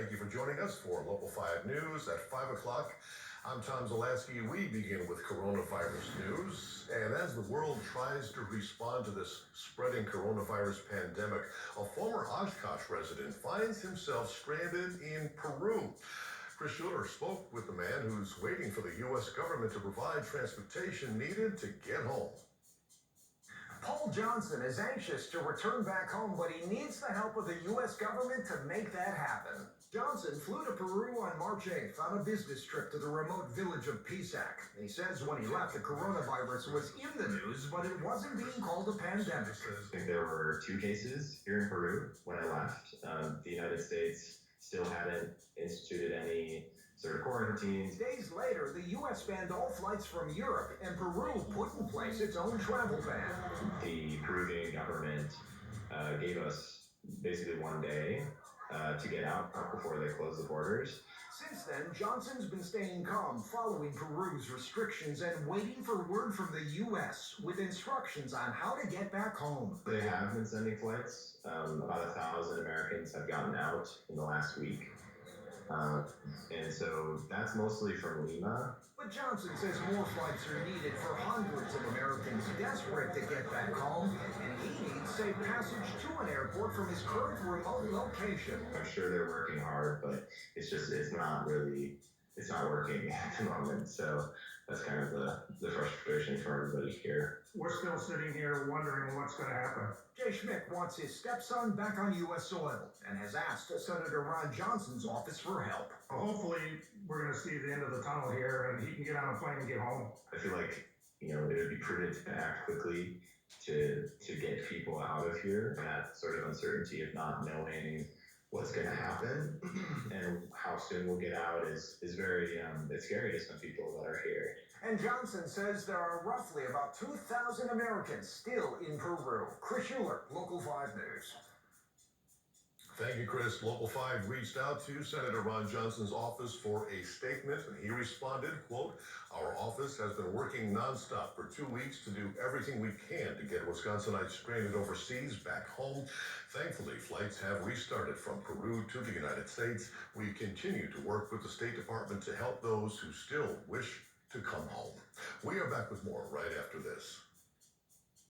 Thank you for joining us for Local 5 News at 5 o'clock. I'm Tom Zalaski. We begin with coronavirus news. And as the world tries to respond to this spreading coronavirus pandemic, a former Oshkosh resident finds himself stranded in Peru. Chris Schuler spoke with the man who's waiting for the U.S. government to provide transportation needed to get home. Paul Johnson is anxious to return back home, but he needs the help of the U.S. government to make that happen. Johnson flew to Peru on March 8th on a business trip to the remote village of Pisac. He says when he left, the coronavirus was in the news, but it wasn't being called a pandemic. I think there were 2 cases here in Peru when I left. The United States still hadn't instituted any sort of quarantines. Days later, the U.S. banned all flights from Europe, and Peru put in place its own travel ban. The Peruvian government gave us basically 1 day to get out before they closed the borders. Since then, Johnson's been staying calm following Peru's restrictions and waiting for word from the U.S. with instructions on how to get back home. They have been sending flights. About 1,000 Americans have gotten out in the last week. And so that's mostly from Lima. But Johnson says more flights are needed for hundreds of Americans desperate to get back home, and he needs safe passage to an airport from his current remote location. I'm sure they're working hard, but it's not working at the moment. So that's kind of the frustration for everybody here. We're still sitting here wondering what's going to happen. Jay Schmidt wants his stepson back on U.S. soil and has asked Senator Ron Johnson's office for help. Hopefully, we're going to see the end of the tunnel here and he can get on a plane and get home. I feel like, it would be prudent to act quickly to get people out of here. That sort of uncertainty of not knowing what's going to happen and how soon we'll get out is very it's scary to some people that are here. And Johnson says there are roughly about 2,000 Americans still in Peru. Chris Schuler, Local 5 News. Thank you, Chris. Local 5 reached out to Senator Ron Johnson's office for a statement, and he responded, quote, "Our office has been working nonstop for 2 weeks to do everything we can to get Wisconsinites stranded overseas back home. Thankfully, flights have restarted from Peru to the United States. We continue to work with the State Department to help those who still wish to come home." We are back with more right after this.